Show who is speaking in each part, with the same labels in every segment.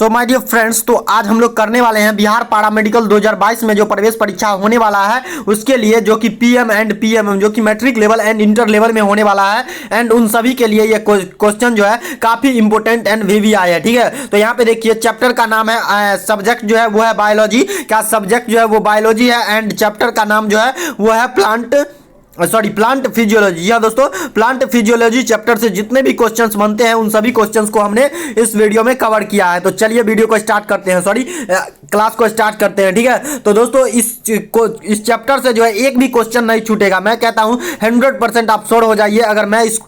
Speaker 1: So my dear friends, तो आज हम लोग करने वाले हैं बिहार पारामेडिकल 2022 में जो प्रवेश परीक्षा होने वाला है उसके लिए, जो कि पीएम एंड पीएमएम जो कि matric level and inter level में होने वाला है। एंड उन सभी के लिए ये क्वेश्चन जो है काफी इंपॉर्टेंट एंड वीवीआई है। ठीक है, तो यहाँ पे देखिए चैप्टर का नाम है, सब्जेक्ट जो है वो है बायोलॉजी। क्या सब्जेक्ट जो है वो बायोलॉजी है एंड चैप्टर का नाम जो है वो है प्लांट फिजियोलॉजी। या दोस्तों, प्लांट फिजियोलॉजी चैप्टर से जितने भी क्वेश्चंस बनते हैं उन सभी क्वेश्चंस को हमने इस वीडियो में कवर किया है। तो चलिए वीडियो को स्टार्ट करते हैं, क्लास को स्टार्ट करते हैं। ठीक है, तो दोस्तों इस चैप्टर से जो है एक भी क्वेश्चन नहीं छूटेगा। मैं कहता हूं 100% आप श्योर हो जाइए। अगर मैं इस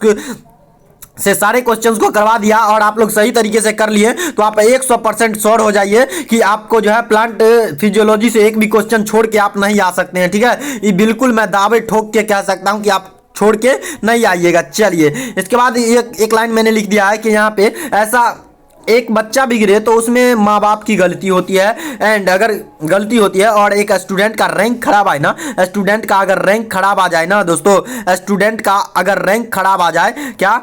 Speaker 1: से सारे क्वेश्चंस को करवा दिया और आप लोग सही तरीके से कर लिए तो आप 100% श्योर हो जाइए कि आपको जो है प्लांट फिजियोलॉजी से एक भी क्वेश्चन छोड़ के आप नहीं आ सकते हैं। ठीक है, ये बिल्कुल मैं दावे ठोक के कह सकता हूं कि आप छोड़ के नहीं आइएगा। चलिए, इसके बाद एक लाइन मैंने लिख दिया है कि यहाँ पे ऐसा एक बच्चा बिगड़े तो उसमें माँ बाप की गलती होती है। एंड अगर गलती होती है और एक स्टूडेंट का रैंक खराब आए ना, स्टूडेंट का अगर रैंक खराब आ जाए ना दोस्तों, स्टूडेंट का अगर रैंक खराब आ जाए, क्या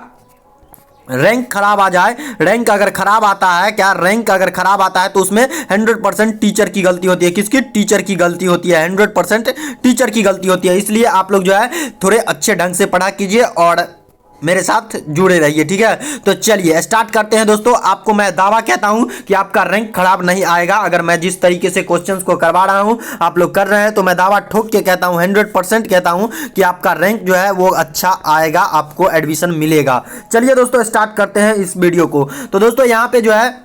Speaker 1: रैंक खराब आ जाए, रैंक अगर खराब आता है, क्या रैंक अगर खराब आता है तो उसमें 100% टीचर की गलती होती है। किसकी? टीचर की गलती होती है। 100% टीचर की गलती होती है। इसलिए आप लोग जो है थोड़े अच्छे ढंग से पढ़ा कीजिए और मेरे साथ जुड़े रहिए। ठीक है, तो चलिए स्टार्ट करते हैं दोस्तों। आपको मैं दावा कहता हूं कि आपका रैंक खराब नहीं आएगा। अगर मैं जिस तरीके से क्वेश्चंस को करवा रहा हूं आप लोग कर रहे हैं तो मैं दावा ठोक के कहता हूं, 100% कहता हूं कि आपका रैंक जो है वो अच्छा आएगा, आपको एडमिशन मिलेगा। चलिए दोस्तों स्टार्ट करते हैं इस वीडियो को। तो दोस्तों यहाँ पे जो है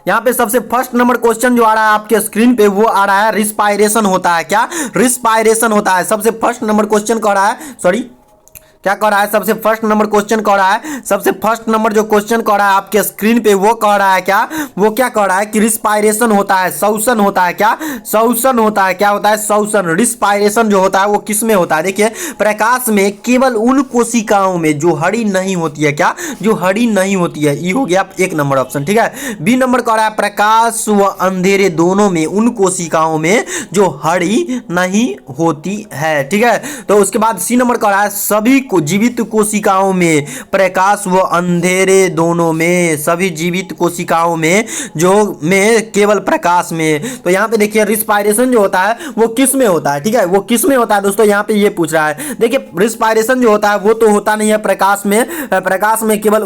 Speaker 1: यहाँ पे सबसे फर्स्ट नंबर क्वेश्चन जो आ रहा है आपके स्क्रीन पे वो आ रहा है रिस्पायरेशन होता है। क्या रिस्पायरेशन होता है? सबसे फर्स्ट नंबर क्वेश्चन कह रहा है, क्या कह रहा है? सबसे फर्स्ट नंबर क्वेश्चन कह रहा है, सबसे फर्स्ट नंबर जो क्वेश्चन कह रहा है आपके स्क्रीन पे वो कह रहा है क्या? वो क्या कह रहा है कि रिस्पायरेशन होता है, श्वसन होता है। क्या? श्वसन होता है। क्या होता है? श्वसन। रिस्पायरेशन जो होता है वो किस में होता है? देखिए, प्रकाश में केवल उन कोशिकाओं में जो हरी नहीं होती है। क्या? जो हरी नहीं होती है। ये हो गया एक नंबर ऑप्शन। ठीक है, बी नंबर कह रहा है प्रकाश व अंधेरे दोनों में उन कोशिकाओं में जो हरी नहीं होती है। ठीक है, तो उसके बाद सी नंबर कह रहा है सभी जीवित कोशिकाओं में प्रकाश व अंधेरे दोनों में, सभी जीवित कोशिकाओं में केवल प्रकाश में। तो यहाँ पे देखिए रिस्पायरेशन जो होता है वो किस में होता है? ठीक है, वो किस में होता है दोस्तों? यहाँ पे ये पूछ रहा है। देखिए, रिस्पायरेशन जो होता है वो तो होता नहीं है प्रकाश में। प्रकाश में केवल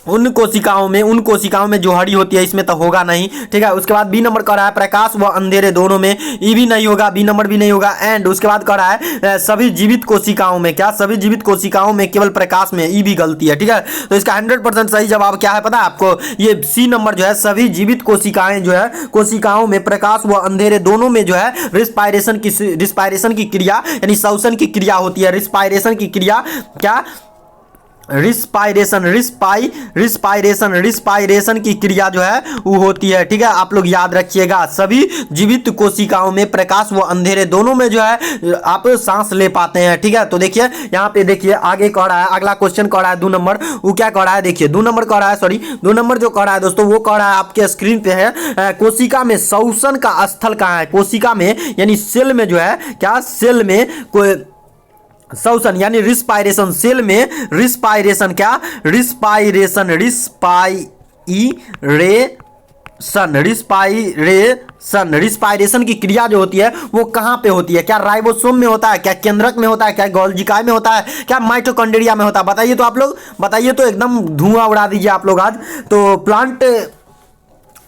Speaker 1: उन कोशिकाओं में जो हरी होती है, इसमें तो होगा नहीं। ठीक है, उसके बाद बी नंबर कह रहा है प्रकाश व अंधेरे दोनों में, ई भी नहीं होगा, बी नंबर भी नहीं होगा। एंड उसके बाद कह रहा है सभी जीवित कोशिकाओं में। क्या? सभी जीवित कोशिकाओं में केवल प्रकाश में, ई भी गलती है। ठीक है, तो इसका 100% सही जवाब क्या है पता है आपको? ये सी नंबर जो है, सभी जीवित कोशिकाएं जो है, कोशिकाओं में प्रकाश व अंधेरे दोनों में जो है रिस्पायरेशन की क्रिया यानी श्वसन की क्रिया होती है। रिस्पायरेशन की क्रिया क्या? रिस्पायरेशन की क्रिया जो है वो होती है। ठीक है, आप लोग याद रखिएगा, सभी जीवित कोशिकाओं में प्रकाश व अंधेरे दोनों में जो है आप सांस ले पाते हैं। ठीक है, तो देखिए यहाँ पे देखिए आगे कह रहा है, अगला क्वेश्चन कह रहा है 2 नंबर। वो क्या कह रहा है? देखिए 2 नंबर कह रहा है, 2 नंबर जो कह रहा है दोस्तों वो कह रहा है आपके स्क्रीन पे है कोशिका में श्वसन का स्थल कहाँ है? कोशिका में यानी सेल में जो है, क्या श्वसन यानी रिस्पायरेशन, सेल में रिस्पायरेशन। क्या? रिस्पायरेशन की क्रिया जो होती है वो कहां पे होती है? क्या राइबोसोम में होता है? क्या केंद्रक में होता है? क्या गोल्जिकाय में होता है? क्या माइटोकॉन्ड्रिया में होता है? बताइए तो आप लोग, बताइए तो, एकदम धुआं उड़ा दीजिए आप लोग आज। तो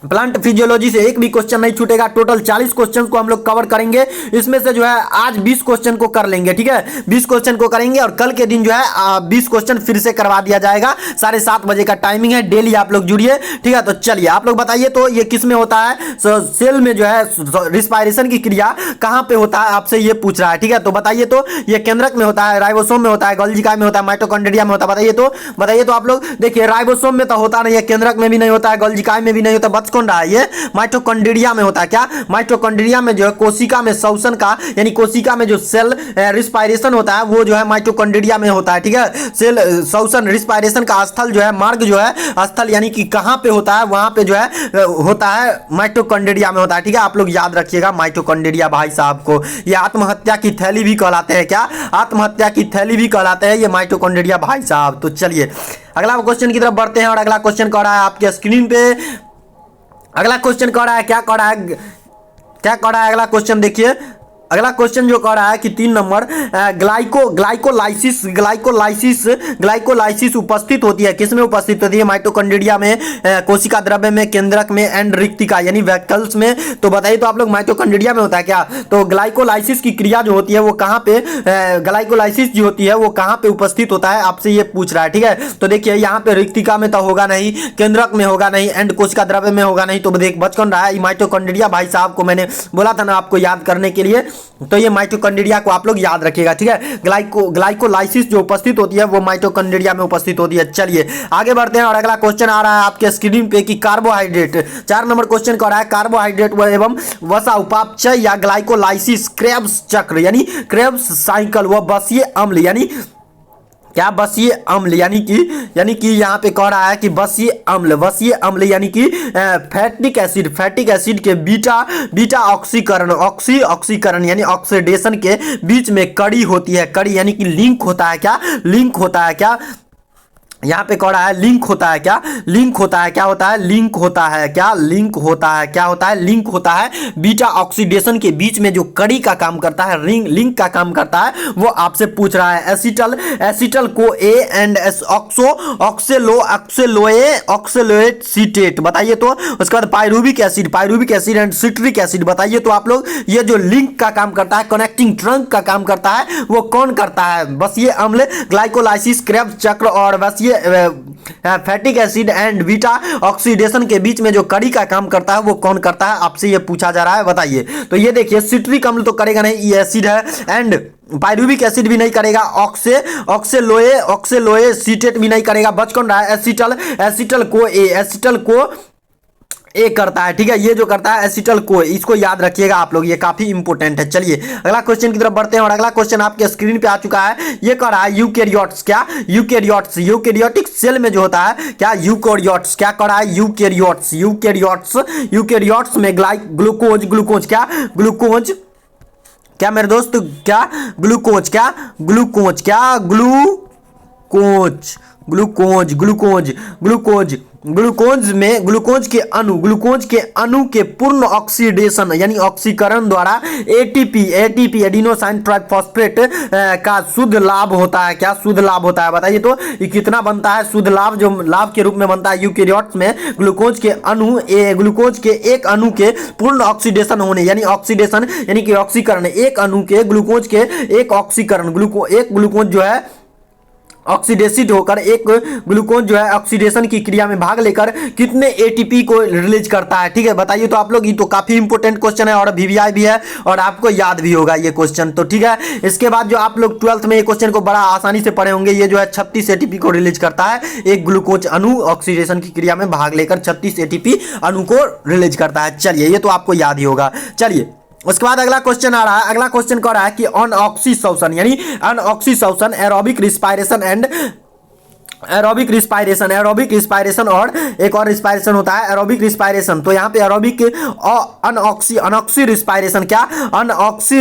Speaker 1: प्लांट फिजियोलॉजी से एक भी क्वेश्चन नहीं छूटेगा। टोटल 40 क्वेश्चन को हम लोग कवर करेंगे। इसमें से जो है आज 20 क्वेश्चन को कर लेंगे। ठीक है, 20 क्वेश्चन को करेंगे और कल के दिन जो है 20 क्वेश्चन फिर से करवा दिया जाएगा। 7:30 बजे का टाइमिंग है, डेली आप लोग जुड़िए। ठीक है, तो चलिए आप लोग बताइए तो ये किस में होता है? सेल में जो है रिस्पायरेशन की क्रिया कहां पे होता है आपसे ये पूछ रहा है। ठीक है, तो बताइए तो ये केंद्रक में होता है, राइबोसोम में होता है, गोल्जिकाय में होता है, माइटोकॉन्ड्रिया में होता है? बताइए तो आप लोग। देखिए राइबोसोम में तो होता नहीं है, केंद्रक में भी नहीं होता है, गोल्जिकाय में भी नहीं होता, बस कौन रहा है, ये माइटोकॉन्ड्रिया में होता है। क्या माइटोकॉन्ड्रिया में जो है कोशिका में श्वसन का यानी कोशिका में जो सेल रिस्पायरेशन होता है वो जो है माइटोकॉन्ड्रिया में होता है। ठीक है, सेल श्वसन रिस्पायरेशन का स्थल जो है मार्ग जो है स्थल यानी कि कहां पे होता है, वहां पे जो है होता है माइटोकॉन्ड्रिया में होता है। ठीक है, आप लोग याद रखिएगा माइटोकॉन्ड्रिया भाई साहब को। ये आत्महत्या की थैली भी कहलाते हैं। क्या आत्महत्या की थैली भी कहलाते हैं ये माइटोकॉन्ड्रिया भाई साहब। तो चलिए अगला क्वेश्चन की तरफ बढ़ते हैं और अगला क्वेश्चन कह रहा है आपके स्क्रीन पे। अगला क्वेश्चन कह रहा है क्या कह रहा है, क्या कह रहा है अगला क्वेश्चन देखिए। अगला क्वेश्चन जो कह रहा है कि 3 नंबर ग्लाइकोलाइसिस उपस्थित होती है, किसमें उपस्थित होती है, माइटोकॉन्ड्रिया में, कोशिका द्रव्य में, केंद्रक में एंड रिक्तिका यानी वैक्यूल्स में। तो बताइए तो आप लोग माइटोकॉन्ड्रिया में होता है क्या। तो ग्लाइकोलाइसिस की क्रिया जो होती है वो कहां पे, ग्लाइकोलाइसिस जो होती है वो कहां पे उपस्थित होता है आपसे ये पूछ रहा है। ठीक है, तो देखिए यहाँ पे रिक्तिका में तो होगा नहीं, केंद्रक में होगा नहीं एंड कोशिका द्रव्य में होगा नहीं। तो देख बच कौन रहा है, माइटोकॉन्ड्रिया भाई साहब को मैंने बोला था ना आपको याद करने के लिए, तो ये माइटोकॉन्ड्रिया को आप लोग याद रखिएगा। ठीक है, ग्लाइकोलाइसिस जो उपस्थित होती है वो माइटोकॉन्ड्रिया में उपस्थित होती है। चलिए आगे बढ़ते हैं और अगला क्वेश्चन आ रहा है आपके स्क्रीन पे कि कार्बोहाइड्रेट, 4 नंबर क्वेश्चन कर रहा है कार्बोहाइड्रेट एवं वसा उपापचय या ग्लाइकोलाइसिस क्रेब्स चक्र यानी क्रेब्स साइकिल व बसीय अम्ल यानी क्या, बसीय अम्ल यानी कि यहाँ पे कह रहा है कि बसीय अम्ल यानी कि फैटिक एसिड के बीटा ऑक्सीकरण यानी ऑक्सीडेशन के बीच में कड़ी होती है। कड़ी यानी कि लिंक होता है। क्या लिंक होता है, क्या यहाँ पे कह रहा है लिंक होता है। क्या लिंक होता है, क्या होता है, लिंक होता है। क्या लिंक होता है, क्या होता है, लिंक होता है। बीटा ऑक्सीडेशन के बीच में जो कड़ी का काम करता है, लिंक का काम करता है, वो आपसे पूछ रहा है। एसिटल को ए एंड एस ऑक्सेलोएट सीटेट बताइए तो। उसके बाद pyruvic acid and citric acid बताइए तो आप लोग। ये जो लिंक का काम करता है, कनेक्टिंग ट्रंक का काम करता है, वो कौन करता है, बसीय अम्ल, ग्लाइकोलाइसिस, क्रेब्स चक्र और बसीय फैटिक एसिड एंड बीटा ऑक्सीडेशन के बीच में जो कड़ी का काम करता है वो कौन करता है, आपसे ये पूछा जा रहा है। बताइए तो ये देखिए सिट्रिक अम्ल तो करेगा नहीं, ये एसिड है एंड पायरुविक एसिड भी नहीं करेगा, ऑक्सेलोए सीटेट भी नहीं करेगा। बच कौन रहा है, एसिटल को ए करता है। ठीक है, ये जो करता है एसिटल को, इसको याद रखिएगा आप लोग, ये काफी इंपॉर्टेंट है। चलिए अगला क्वेश्चन की तरफ बढ़ते हैं और अगला क्वेश्चन आपके स्क्रीन पे आ चुका है। ये कह रहा है यूकैरियोट्स, क्या यूकैरियोटिक सेल में जो होता है, क्या यूकैरियोट्स, क्या कह रहा है, यूकैरियोट्स में ग्लूकोज क्या मेरे दोस्त, क्या ग्लूकोज ग्लूकोज के अणु के पूर्ण ऑक्सीडेशन यानी ऑक्सीकरण द्वारा एटीपी एडिनोसाइन ट्राइफॉस्फेट का शुद्ध लाभ होता है। क्या शुद्ध लाभ होता है, बताइए तो ये कितना बनता है शुद्ध लाभ, जो लाभ के रूप में बनता है यूकैरियोट्स में। ग्लूकोज के एक अणु के पूर्ण ऑक्सीडेशन होने यानी ऑक्सीडेशन यानी कि ऑक्सीकरण, एक अणु के ग्लूकोज के एक ऑक्सीकरण, एक ग्लूकोज जो है ऑक्सीडेसिड होकर एक ग्लूकोज जो है ऑक्सीडेशन की क्रिया में भाग लेकर कितने एटीपी को रिलीज करता है। ठीक है, बताइए तो आप लोग। ये तो काफी इंपॉर्टेंट क्वेश्चन है और वीवीआई भी है और आपको याद भी होगा ये क्वेश्चन। तो ठीक है, इसके बाद जो आप लोग 12th में ये क्वेश्चन को बड़ा आसानी से पढ़े होंगे, ये जो है 36 एटीपी को रिलीज करता है। एक ग्लूकोज अणु ऑक्सीडेशन की क्रिया में भाग लेकर 36 एटीपी अणु को रिलीज करता है। चलिए ये तो आपको याद ही होगा। चलिए उसके बाद अगला क्वेश्चन आ रहा है। अगला क्वेश्चन कह रहा है कि अनऑक्सीशोषण यानी अनऑक्सीशोषण एरोबिक रिस्पायरेशन और एक और रिस्पायरेशन होता है एरोबिक रिस्पायरेशन। तो यहाँ पे एरोबिक अनऑक्सी रिस्पायरेशन, क्या अनऑक्सी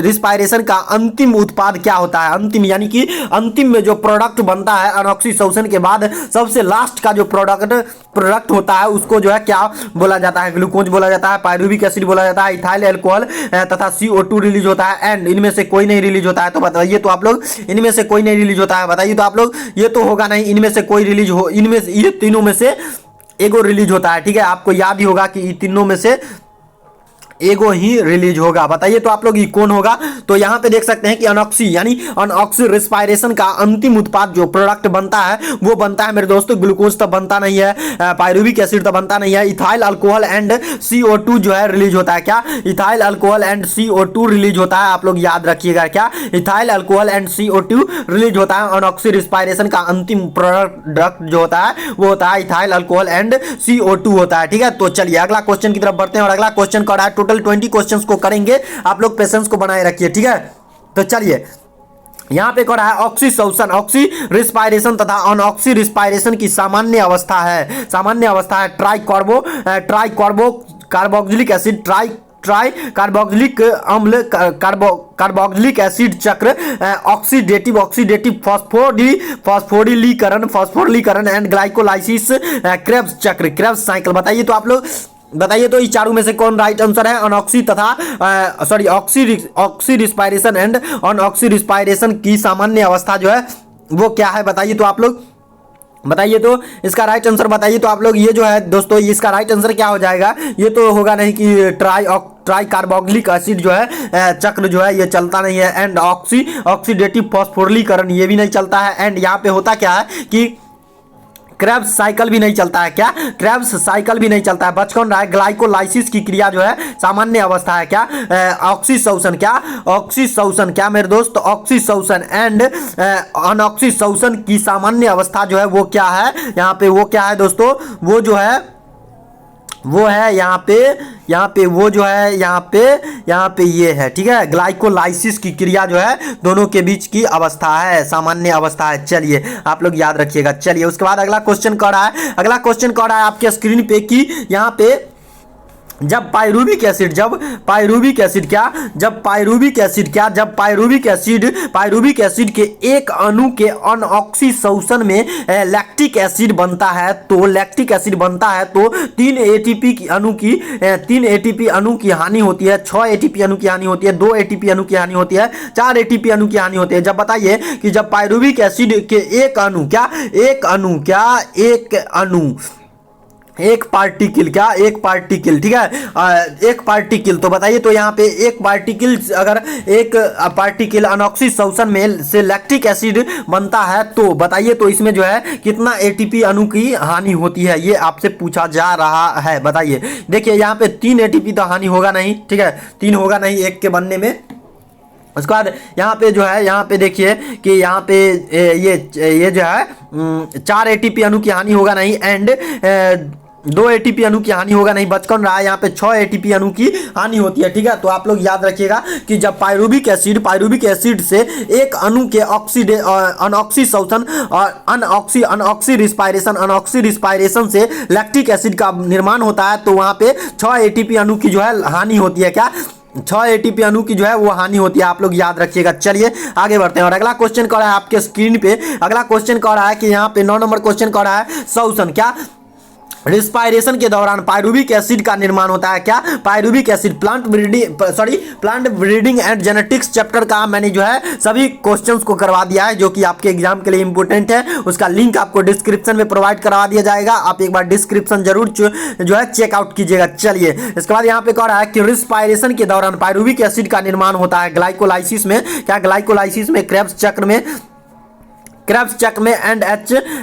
Speaker 1: रिस्पायरेशन का अंतिम उत्पाद क्या होता है, अंतिम यानी कि अंतिम में जो प्रोडक्ट बनता है अनऑक्सीशोषण के बाद सबसे लास्ट का जो प्रोडक्ट होता है उसको जो है क्या बोला जाता है, ग्लूकोज बोला जाता है, पायरुविक एसिड बोला जाता है, इथाइल अल्कोहल तथा CO2 रिलीज होता है एंड इनमें से कोई नहीं रिलीज होता है। तो बताइए तो आप लोग, इनमें से कोई नहीं रिलीज होता है, बताइए तो आप लोग। ये तो होगा नहीं, इनमें से कोई रिलीज हो, इनमें से ये तीनों में से एगो रिलीज होता है। ठीक है, आपको याद ही होगा कि तीनों में से एगो ही रिलीज होगा। बताइए तो आप लोग ये कौन होगा? तो यहाँ पे देख सकते हैं कि अनऑक्सी यानी अनऑक्सी रिस्पायरेशन का अंतिम उत्पाद जो प्रोडक्ट बनता है वो बनता है मेरे दोस्तों ग्लूकोज तो बनता नहीं है, पायरुविक एसिड तो बनता नहीं है, इथाइल अल्कोहल एंड CO2 जो है रिलीज होता है। क्या? Ethyl alcohol and CO2 release होता है। आप लोग याद रखिएगा, क्या? Ethyl alcohol and CO2 release होता है। अनऑक्सी रिस्पायरेशन का अंतिम प्रोडक्ट जो होता है वो होता है इथाइल अल्कोहल एंड CO2 होता है। ठीक है, तो चलिए अगला क्वेश्चन की तरफ बढ़ते हैं और अगला क्वेश्चन का है, टोटल 20 क्वेश्चंस को करेंगे। आप लोग पेशेंस को बनाए रखिए। ठीक है, तो चलिए यहां पे कौन है? ऑक्सी शोषण, ऑक्सी रिस्पायरेशन तथा अनऑक्सी रिस्पायरेशन की सामान्य अवस्था है। सामान्य अवस्था है try carboxylic acid, try carboxylic अम्ल, कार्बोक्सिलिक एसिड चक्र, ऑक्सीडेटिव फॉस्फोरिलीकरण एंड ग्लाइकोलाइसिस, क्रेब्स चक्र, क्रेब्स साइकिल। बताइए तो आप लोग, बताइए तो इस चारों में से कौन राइट आंसर है? अनऑक्सी तथा ऑक्सी रिस्पायरेशन एंड अनऑक्सी रिस्पायरेशन की सामान्य अवस्था जो है वो क्या है? बताइए तो आप लोग, बताइए तो इसका राइट आंसर बताइए तो आप लोग। ये जो है दोस्तों इसका राइट आंसर क्या हो जाएगा? ये तो होगा नहीं कि ट्राई कार्बोक्सिलिक एसिड जो है चक्र जो है ये चलता नहीं है, एंड ऑक्सीडेटिव फॉस्फोरिलीकरण ये भी नहीं चलता है, एंड यहाँ पे होता क्या है कि क्रेब्स साइकिल भी नहीं चलता है। क्या? क्रेब्स साइकिल भी नहीं चलता है। बच कौन रहा है? ग्लाइकोलाइसिस की क्रिया जो है सामान्य अवस्था है। क्या? ऑक्सीशोषण। क्या? ऑक्सीशोषण। क्या मेरे दोस्त? ऑक्सीशोषण एंड अनऑक्सीशोषण की सामान्य अवस्था जो है वो क्या है? यहाँ पे वो क्या है दोस्तों? वो जो है वो है यहाँ पे वो जो है यहाँ पे ये है। ठीक है, ग्लाइकोलाइसिस की क्रिया जो है दोनों के बीच की अवस्था है, सामान्य अवस्था है। चलिए आप लोग याद रखिएगा। चलिए उसके बाद अगला क्वेश्चन कह रहा है, अगला क्वेश्चन कह रहा है आपके स्क्रीन पे कि यहाँ पे जब पायरुविक एसिड के एक अणु के अनऑक्सीशोषण में लैक्टिक एसिड बनता है तो 3 एटीपी अणु की हानि होती है, 6 एटीपी अणु की हानि होती है, 2 एटीपी अणु की हानि होती है, 4 एटीपी अणु की हानि होती है। जब बताइए कि जब पायरुविक एसिड के एक पार्टिकल ठीक है, एक पार्टिकल, तो बताइए तो यहाँ पे एक पार्टिकल, अगर एक पार्टिकल अनऑक्सीशोषण में से लैक्टिक एसिड बनता है तो बताइए तो इसमें जो है कितना एटीपी अणु की हानि होती है, ये आपसे पूछा जा रहा है। बताइए, देखिए यहाँ पे 3 एटीपी तो हानि होगा नहीं। ठीक है, 3 होगा नहीं एक के बनने में। उसके बाद यहाँ पे जो है, यहाँ पे देखिए कि यहाँ पे ये जो है 4 एटीपी अणु की हानि होगा नहीं, एंड 2 एटीपी अणु की हानि होगा नहीं। बच कौन रहा है? यहाँ पे 6 एटीपी अणु की हानि होती है। ठीक है, तो आप लोग याद रखिएगा कि जब पायरुविक एसिड से एक अणु के अनऑक्सीशोषण और अनऑक्सी रिस्पायरेशन से लैक्टिक एसिड का निर्माण होता है तो वहाँ पे 6 एटीपी अणु की जो है हानि होती है। क्या? 6 एटीपी अणु की जो है वो हानि होती है। आप लोग याद रखिएगा। चलिए आगे बढ़ते हैं और अगला क्वेश्चन कर रहा है आपके स्क्रीन पे, अगला क्वेश्चन कर रहा है कि यहाँ पे 9 नंबर क्वेश्चन कर रहा है शोषण। क्या? रिस्पायरेशन के दौरान पायरुविक एसिड का निर्माण होता है। क्या? Pyruvic acid plant breeding and genetics chapter का मैंने जो है सभी क्वेश्चंस को करवा दिया है, जो कि आपके एग्जाम के लिए इंपॉर्टेंट है। उसका लिंक आपको डिस्क्रिप्शन में प्रोवाइड करवा दिया जाएगा, आप एक बार डिस्क्रिप्शन जरूर जो है चेकआउट कीजिएगा। चलिए इसके बाद यहाँ पे कह रहा है कि रिस्पायरेशन के दौरान पायरुविक एसिड का निर्माण होता है ग्लाइकोलाइसिस में। क्या? ग्लाइकोलाइसिस में, क्रेब्स चक्र में एंड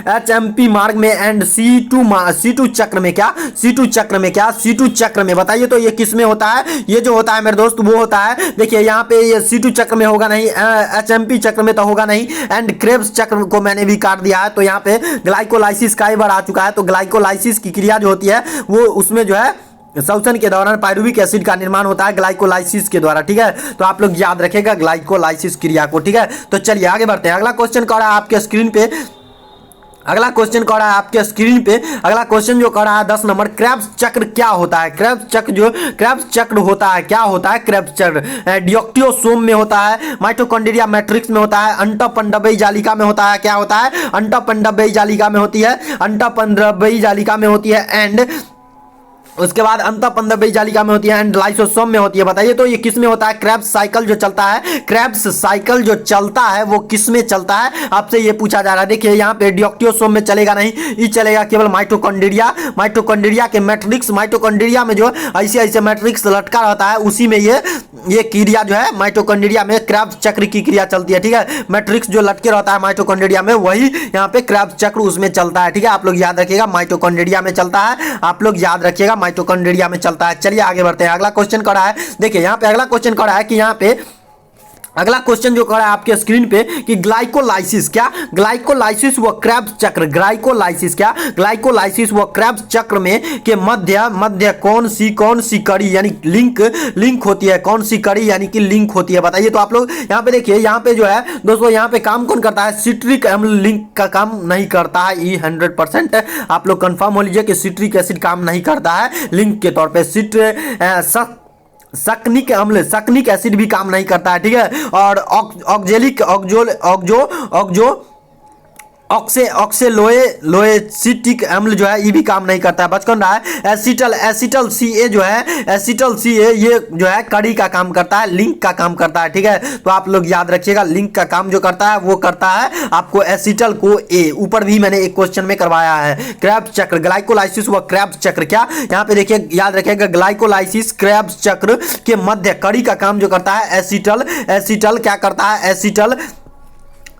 Speaker 1: HMP मार्ग में एंड C2 चक्र में। क्या? C2 चक्र में। बताइए तो ये किस में होता है? ये जो होता है मेरे दोस्त वो होता है, देखिए यहाँ पे ये C2 चक्र में होगा नहीं, HMP चक्र में तो होगा नहीं, एंड क्रेब्स चक्र को मैंने भी काट दिया है। तो यहाँ पे ग्लाइकोलाइसिस का ही बार आ चुका है, तो ग्लाइकोलाइसिस की क्रिया जो होती है वो उसमें जो है शोषण के दौरान पायरुविक एसिड का निर्माण होता है ग्लाइकोलाइसिस के द्वारा। ठीक है, तो आप लोग याद रखेगा ग्लाइकोलाइसिस क्रिया को। ठीक है, तो चलिए आगे बढ़ते हैं। अगला क्वेश्चन कर रहा है आपके स्क्रीन पे, अगला क्वेश्चन कर रहा है आपके स्क्रीन पे, अगला क्वेश्चन जो कर रहा है 10 नंबर, क्रेब्स चक्र क्या होता है? क्रेब्स चक्र होता है, क्या होता है क्रेब्स चक्र? डियोक्टियोसोम में होता है, माइटोकॉन्ड्रिया मैट्रिक्स में होता है, अंडपंडव्ययी जालिका में होता है। क्या होता है? अंडपंडव्ययी जालिका में होती है, एंड उसके बाद अंतःपंदव्ययी जालिका में होती है एंड लाइसोसोम में होती है। बताइए तो ये किस में होता है? क्रेब्स साइकिल जो चलता है, क्रेब्स साइकिल जो चलता है वो किस में चलता है, आपसे ये पूछा जा रहा है। देखिए यहाँ पे डियोक्टियोसोम में चलेगा नहीं, ये चलेगा केवल माइटोकॉन्ड्रिया, माइटोकॉन्ड्रिया के मैट्रिक्स, माइटोकॉन्ड्रिया में जो ऐसे ऐसे मैट्रिक्स लटका रहता है उसी में ये क्रिया जो है माइटोकॉन्ड्रिया में क्रेब्स चक्र की क्रिया चलती है। ठीक है, मैट्रिक्स जो लटके रहता है माइटोकॉन्ड्रिया में वही यहाँ पे क्रेब्स चक्र उसमें चलता है। ठीक है, आप लोग याद रखिएगा माइटोकॉन्ड्रिया में चलता है, आप लोग याद रखिएगा माइटोकॉन्ड्रिया में चलता है। चलिए आगे बढ़ते हैं, अगला क्वेश्चन करा है। देखिए यहाँ पे अगला क्वेश्चन करा है कि यहाँ पे अगला क्वेश्चन जो करा है आपके स्क्रीन पे कि ग्लाइकोलाइसिस क्या, ग्लाइकोलाइसिस व क्रेब्स चक्र, ग्लाइकोलाइसिस क्या, ग्लाइकोलाइसिस व क्रेब्स चक्र में के मध्य कौन सी कड़ी यानी लिंक होती है, कौन सी कड़ी यानी कि लिंक होती है? बताइए तो आप लोग यहाँ पे देखिए, यहाँ पे जो है दोस्तों यहाँ पे काम कौन करता है? सिट्रिक अम्ल लिंक का काम नहीं करता है, ये 100% आप लोग कंफर्म हो लीजिए कि सिट्रिक एसिड काम नहीं करता है लिंक के तौर पे। सक्निक अम्ल, सक्निक एसिड भी काम नहीं करता है। ठीक है, और ऑक्जेलिक ऑक्सेलोएसिटिक अम्ल जो है ये भी काम नहीं करता है। बच कौन रहा है? एसिटल सीए जो है, एसिटल सीए ये जो है कड़ी का काम करता है, लिंक का काम करता है। ठीक है, तो आप लोग याद रखिएगा लिंक का काम जो करता है वो करता है आपको एसिटल को ए। ऊपर भी मैंने एक क्वेश्चन में करवाया है। क्रेब्स चक्र, ग्लाइकोलाइसिस व क्रेब्स चक्र क्या, यहाँ पे देखिए याद रखिएगा ग्लाइकोलाइसिस क्रेब्स चक्र के मध्य कड़ी का काम जो करता है एसिटल क्या करता है?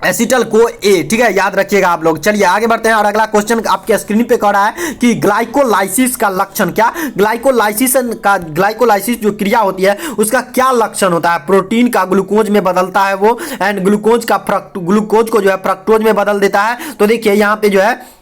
Speaker 1: एसिटल को ए। ठीक है, याद रखिएगा आप लोग। चलिए आगे बढ़ते हैं और अगला क्वेश्चन आपके स्क्रीन पे कर रहा है कि ग्लाइकोलाइसिस का लक्षण क्या, ग्लाइकोलाइसिस जो क्रिया होती है उसका क्या लक्षण होता है? प्रोटीन का ग्लूकोज में बदलता है वो, एंड ग्लूकोज को जो है फ्रक्टोज में बदल देता है। तो देखिए यहाँ पे जो है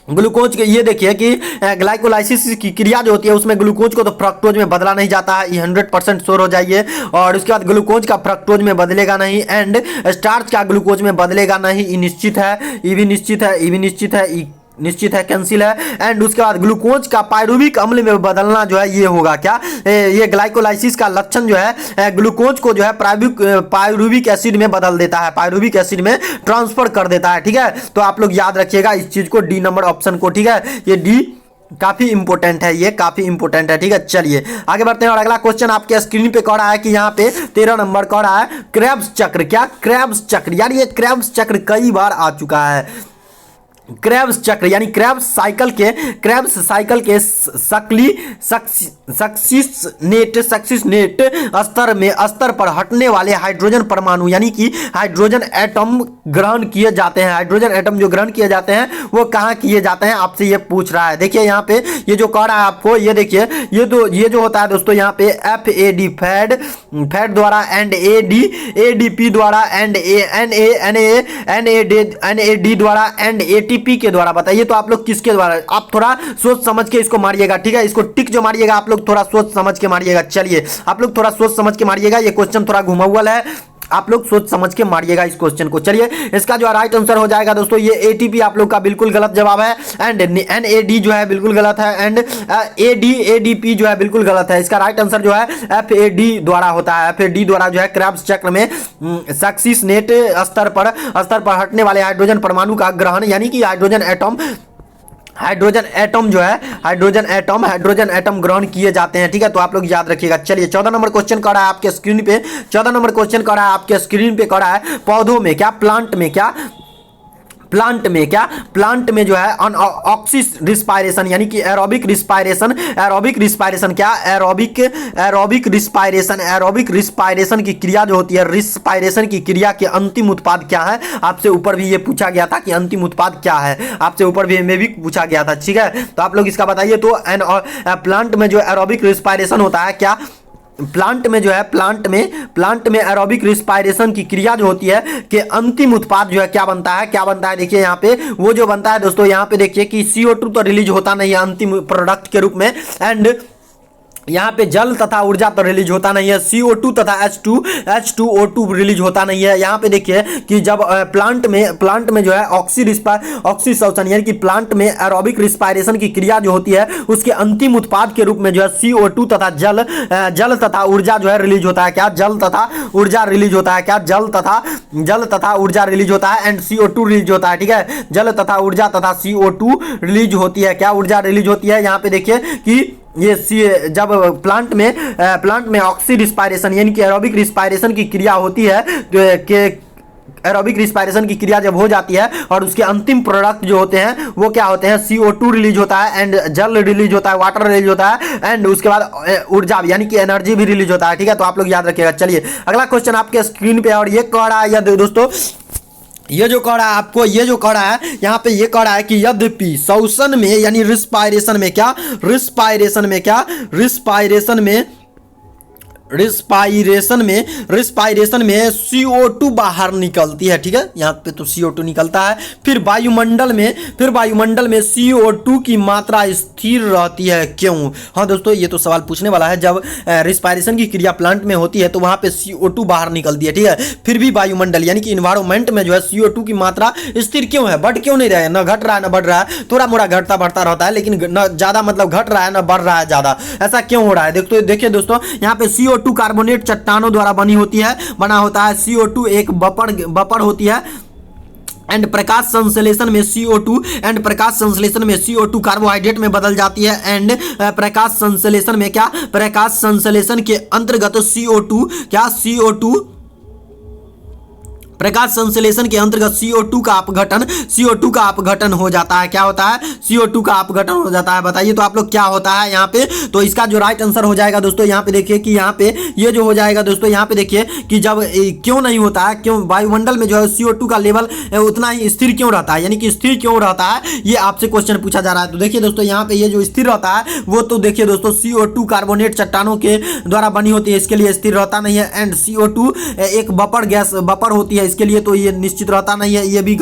Speaker 1: ग्लूकोज के, ये देखिए कि ग्लाइकोलाइसिस की क्रिया जो होती है उसमें ग्लूकोज को तो फ्रक्टोज में बदला नहीं जाता है, ये 100% श्योर हो जाइए। और उसके बाद ग्लूकोज का फ्रक्टोज में बदलेगा नहीं, एंड स्टार्च का ग्लूकोज में बदलेगा नहीं, ये निश्चित है, ये भी निश्चित है, ये भी निश्चित है, निश्चित है, कैंसिल है। एंड उसके बाद ग्लूकोज का पायरुविक अम्ल में बदलना जो है ये होगा क्या? ये ग्लाइकोलाइसिस का लक्षण जो है ग्लूकोज को जो है पायरुविक एसिड में बदल देता है, पायरुविक एसिड में ट्रांसफर कर देता है। ठीक है, तो आप लोग याद रखिएगा इस चीज को, डी नंबर ऑप्शन को। ठीक है, ये डी काफी इंपोर्टेंट है, ये काफी इंपोर्टेंट है। ठीक है, चलिए आगे बढ़ते हैं और अगला क्वेश्चन आपके स्क्रीन पे कह रहा है कि यहाँ पे 13 नंबर कह रहा है क्रेब्स चक्र क्या, क्रेब्स चक्र यार ये क्रेब्स चक्र कई बार आ चुका है। क्रेब्स चक्र यानी क्रेब्स साइकिल के सक्सिसनेट स्तर पर हटने वाले हाइड्रोजन परमाणु यानी कि हाइड्रोजन एटम ग्रहण किए जाते हैं, हाइड्रोजन एटम जो ग्रहण किए जाते हैं वो कहाँ किए जाते हैं आपसे ये पूछ रहा है। देखिए यहाँ पे ये जो कह रहा है आपको, ये देखिए ये जो होता है दोस्तों यहाँ पे FAD फैड द्वारा एंड ADP द्वारा एंड NAD द्वारा एंड ATP के द्वारा। बताइए तो आप लोग किसके द्वारा? आप थोड़ा सोच समझ के इसको मारिएगा। ठीक है, इसको टिक जो मारिएगा आप लोग थोड़ा सोच समझ के मारिएगा। चलिए आप लोग थोड़ा सोच समझ के मारिएगा, ये क्वेश्चन थोड़ा घुमावल है, आप लोग सोच समझ के मारिएगा इस क्वेश्चन को। चलिए इसका जो राइट आंसर हो जाएगा दोस्तों ये ATP आप लोग का बिल्कुल गलत जवाब है, एंड NAD जो है बिल्कुल गलत है, एंड ADP जो है बिल्कुल गलत है। इसका राइट आंसर जो है FAD द्वारा होता है, FAD द्वारा जो है क्रेब्स चक्र में सक्सिसनेट स्तर पर हटने वाले हाइड्रोजन परमाणु का ग्रहण यानी कि हाइड्रोजन एटम ग्रहण किए जाते हैं। ठीक है, तो आप लोग याद रखिएगा। चलिए 14 नंबर क्वेश्चन कर रहा है आपके स्क्रीन पे, 14 नंबर क्वेश्चन कर रहा है आपके स्क्रीन पे कर रहा है पौधों में क्या, प्लांट में जो है अनऑक्सिस रिस्पायरेशन यानी कि एरोबिक रिस्पायरेशन क्या, एरोबिक रिस्पायरेशन की क्रिया जो होती है, रिस्पायरेशन की क्रिया के अंतिम उत्पाद क्या है? आपसे ऊपर भी ये पूछा गया था कि अंतिम उत्पाद क्या है, आपसे ऊपर भी में भी पूछा गया था। ठीक है, तो आप लोग इसका बताइए तो प्लांट में जो एरोबिक रिस्पायरेशन होता है क्या, प्लांट में एरोबिक रिस्पायरेशन की क्रिया जो होती है कि अंतिम उत्पाद जो है क्या बनता है देखिए यहाँ पे वो जो बनता है दोस्तों, यहाँ पे देखिए कि CO2 तो रिलीज होता नहीं है अंतिम प्रोडक्ट के रूप में, एंड यहाँ पे जल तथा ऊर्जा तो रिलीज होता नहीं है, CO2 तथा H2O2 रिलीज होता नहीं है। यहाँ पे देखिए कि जब प्लांट में जो है ऑक्सीशोषण यानी कि प्लांट में एरोबिक रिस्पायरेशन की क्रिया जो होती है उसके अंतिम उत्पाद के रूप में जो है CO2 तथा जल तथा ऊर्जा जो है रिलीज होता है क्या, जल तथा ऊर्जा रिलीज होता है क्या, जल तथा ऊर्जा रिलीज होता है, एंड CO2 रिलीज होता है। ठीक है, जल तथा ऊर्जा तथा CO2 रिलीज होती है क्या, ऊर्जा रिलीज होती है। यहाँ पे देखिए कि जब प्लांट में ऑक्सी रिस्पायरेशन यानी कि एरोबिक रिस्पायरेशन की क्रिया होती है, एरोबिक रिस्पायरेशन की क्रिया जब हो जाती है और उसके अंतिम प्रोडक्ट जो होते हैं वो क्या होते हैं, CO2 रिलीज होता है एंड जल रिलीज होता है, वाटर रिलीज होता है एंड उसके बाद ऊर्जा यानी कि एनर्जी भी रिलीज होता है। ठीक है, तो आप लोग याद रखिएगा। चलिए अगला क्वेश्चन आपके स्क्रीन पे, और ये कह रहा है दोस्तों, ये जो कह रहा है आपको, ये जो कह रहा है यहाँ पे, ये कह रहा है कि यद्यपि श्वसन में यानी रिस्पायरेशन में क्या, रिस्पायरेशन में CO2 बाहर निकलती है। ठीक है, यहाँ पे तो CO2 निकलता है। फिर वायुमंडल में CO2 की मात्रा स्थिर रहती है, क्यों? हाँ दोस्तों, ये तो सवाल पूछने वाला है। जब रिस्पायरेशन की क्रिया प्लांट में होती है तो वहाँ पे CO2 बाहर निकलती है। ठीक है, फिर भी वायुमंडल यानी कि इन्वायरमेंट में जो है CO2 की मात्रा स्थिर क्यों है, बढ़ क्यों नहीं रहा है, न घट रहा है न बढ़ रहा है, थोड़ा मोड़ा घटता बढ़ता रहता है, लेकिन न ज़्यादा मतलब घट रहा है न बढ़ रहा है ज़्यादा, ऐसा क्यों हो रहा है? देखिए दोस्तों, यहाँ पे CO2 कार्बोनेट चट्टानों द्वारा बना होता है। CO2 एक बफर होती है एंड प्रकाश संश्लेषण में CO2 कार्बोहाइड्रेट में बदल जाती है एंड प्रकाश संश्लेषण के अंतर्गत CO2 का अपघटन हो जाता है। क्या होता है? CO2 का अपघटन हो जाता है। बताइए तो आप लोग क्या होता है यहाँ पे? तो इसका जो राइट आंसर हो जाएगा दोस्तों, यहाँ पे देखिए कि यहाँ पे ये जो हो जाएगा दोस्तों, यहाँ पे देखिए कि जब क्यों नहीं होता है, क्यों वायुमंडल में जो है CO2 का लेवल उतना ही स्थिर क्यों रहता है, यानी कि स्थिर क्यों रहता है, ये आपसे क्वेश्चन पूछा जा रहा है। तो देखिए दोस्तों, यहाँ पे ये जो स्थिर रहता है वो तो देखिए दोस्तों CO2 कार्बोनेट चट्टानों के द्वारा बनी होती है, इसके लिए स्थिर रहता नहीं है। एंड CO2 एक बफर होती है, इसके लिए तो ये निश्चित रहता नहीं है, ये भी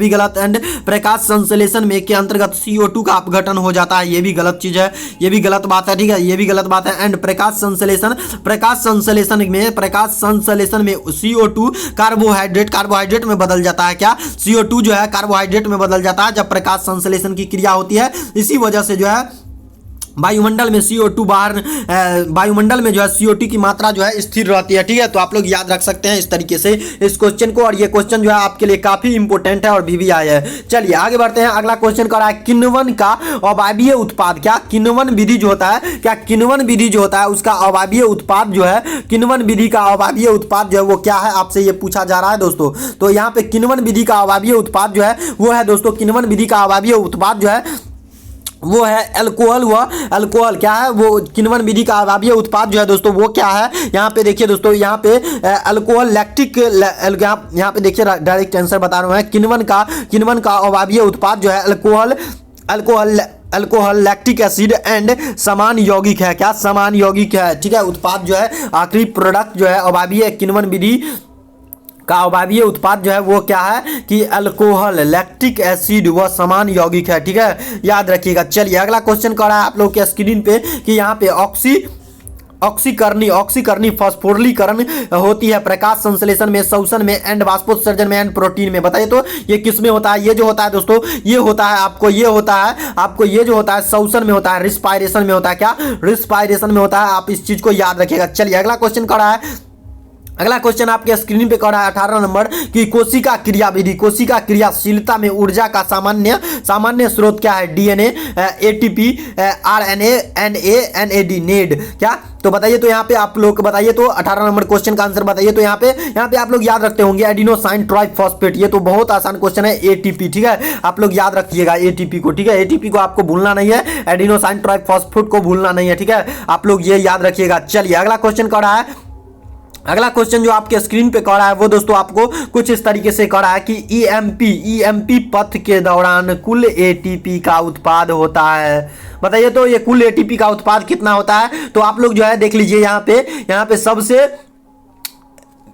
Speaker 1: गलत। एंड प्रकाश संश्लेषण में के अंतर्गत CO2 का अपघटन हो जाता है, ये भी गलत चीज है, ये भी गलत बात है। ठीक है, ये भी गलत बात है। एंड प्रकाश संश्लेषण में CO2 कार्बोहाइड्रेट में बदल जाता है। क्या? CO2 जो है कार्बोहाइड्रेट में बदल जाता है जब प्रकाश संश्लेषण की क्रिया होती है। इसी वजह से जो है वायुमंडल में जो है CO2 की मात्रा जो है स्थिर रहती है। ठीक है, तो आप लोग याद रख सकते हैं इस तरीके से इस क्वेश्चन को, और ये क्वेश्चन जो है आपके लिए काफी इंपॉर्टेंट है और VVI है। चलिए आगे बढ़ते हैं। अगला क्वेश्चन कर रहा है किण्वन का अवायवीय उत्पाद। क्या किण्वन विधि जो होता है उसका अवायवीय उत्पाद जो है, किण्वन विधि का अवायवीय उत्पाद जो है वो क्या है, आपसे ये पूछा जा रहा है दोस्तों। तो यहाँ पे किण्वन विधि का अवायवीय उत्पाद जो है वो है दोस्तों, किण्वन विधि का अवायवीय उत्पाद जो है वो है अल्कोहल। क्या है वो? किण्वन विधि का अवायवीय उत्पाद जो है दोस्तों वो क्या है? यहाँ पे देखिए दोस्तों, यहाँ पे अल्कोहल लैक्टिक, यहाँ पे देखिए डायरेक्ट आंसर बता रहा हूँ। किण्वन का अवायवीय उत्पाद जो है अल्कोहल लैक्टिक एसिड एंड समान यौगिक है। क्या? समान यौगिक है। ठीक है, उत्पाद जो है आखिरी प्रोडक्ट जो है अवायवीय किण्वन विधि का अवायवीय उत्पाद जो है वो क्या है कि अल्कोहल लैक्टिक एसिड व समान यौगिक है। ठीक है, याद रखिएगा। चलिए अगला क्वेश्चन कर रहा है आप लोग के स्क्रीन पे कि यहाँ पे ऑक्सीकरणी फास्फोरिलीकरण होती है प्रकाश संश्लेषण में, श्वसन में एंड वाष्पोत्सर्जन में एंड प्रोटीन में। बताइए तो ये किस में होता है? ये जो होता है दोस्तों, ये होता है आपको ये जो होता है श्वसन में होता है, रिस्पायरेशन में होता है। क्या? रिस्पायरेशन में होता है। आप इस चीज को याद रखिएगा। चलिए अगला क्वेश्चन कर रहा है। अगला क्वेश्चन आपके स्क्रीन पे कर रहा है 18 नंबर की कोशिका क्रिया विधि। कोशिका क्रियाशीलता में ऊर्जा का सामान्य स्रोत क्या है? DNA, ATP, RNA, NA, NAD, NAD। क्या? तो बताइए तो यहाँ पे आप लोग बताइए तो 18 नंबर क्वेश्चन का आंसर बताइए तो यहाँ पे आप लोग याद रखते होंगे एडिनोसाइन ट्राइफॉस्फेट। ये तो बहुत आसान क्वेश्चन है, ATP। ठीक है, आप लोग याद रखिएगा ATP को। ठीक है, ATP को आपको भूलना नहीं है, एडिनोसाइन ट्राइफॉस्फेट को भूलना नहीं है। ठीक है, आप लोग ये याद रखिएगा। चलिए अगला क्वेश्चन कर रहा है। अगला क्वेश्चन जो आपके स्क्रीन पे कर रहा है वो दोस्तों आपको कुछ इस तरीके से कर रहा है कि EMP पथ के दौरान कुल ATP का उत्पाद होता है। बताइए तो ये कुल ATP का उत्पाद कितना होता है? तो आप लोग जो है देख लीजिए यहाँ पे सबसे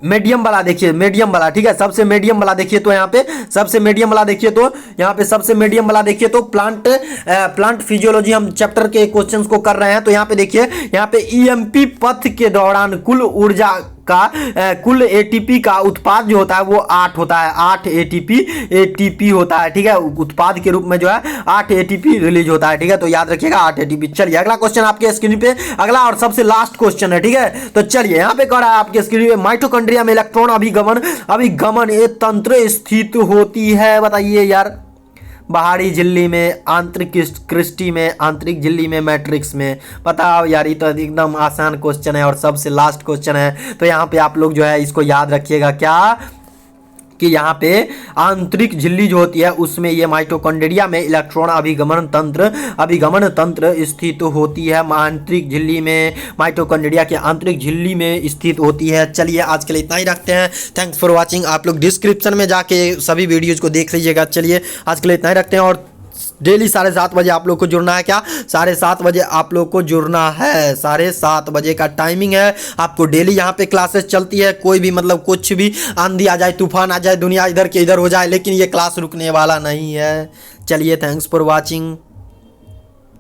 Speaker 1: मीडियम वाला देखिए, मीडियम वाला। ठीक है, सबसे मीडियम वाला देखिए तो यहाँ पे सबसे मीडियम वाला देखिए तो यहाँ पे सबसे मीडियम वाला देखिए तो प्लांट फिजियोलॉजी हम चैप्टर के क्वेश्चंस को कर रहे हैं। तो यहाँ पे देखिए, यहाँ पे EMP पथ के दौरान कुल ATP का उत्पाद जो होता है वो 8 होता है। 8 ATP होता है। ठीक है, उत्पाद के रूप में जो है 8 ATP रिलीज होता है। ठीक है, तो याद रखिएगा 8 ATP। चलिए अगला क्वेश्चन आपके स्क्रीन पे, अगला और सबसे लास्ट क्वेश्चन है। ठीक है, तो चलिए यहाँ पे कह रहा है आपके स्क्रीन पे माइटोकॉन्ड्रिया में इलेक्ट्रॉन अभिगमन ये तंत्र स्थित होती है। बताइए यार, बाहरी झिल्ली में, आंतरिक क्रिस्टी में, आंतरिक झिल्ली में, मैट्रिक्स में। बताओ यार, ये तो एकदम आसान क्वेश्चन है और सबसे लास्ट क्वेश्चन है। तो यहाँ पे आप लोग जो है इसको याद रखिएगा क्या, कि यहाँ पे आंतरिक झिल्ली जो होती है उसमें ये माइटोकॉन्ड्रिया में इलेक्ट्रॉन अभिगमन तंत्र स्थित होती है। आंतरिक झिल्ली में, माइटोकॉन्ड्रिया के आंतरिक झिल्ली में स्थित होती है। चलिए आज के लिए इतना ही रखते हैं। Thanks for watching. आप लोग डिस्क्रिप्शन में जाके सभी वीडियोज़ को देख लीजिएगा। चलिए आज के लिए इतना ही रखते हैं, और डेली 7:30 बजे आप लोग को जुड़ना है। क्या 7:30 बजे आप लोग को जुड़ना है? 7:30 बजे का टाइमिंग है। आपको डेली यहाँ पे क्लासेस चलती है। कोई भी मतलब कुछ भी आंधी आ जाए, तूफान आ जाए, दुनिया इधर के इधर हो जाए, लेकिन ये क्लास रुकने वाला नहीं है। चलिए थैंक्स फॉर वॉचिंग।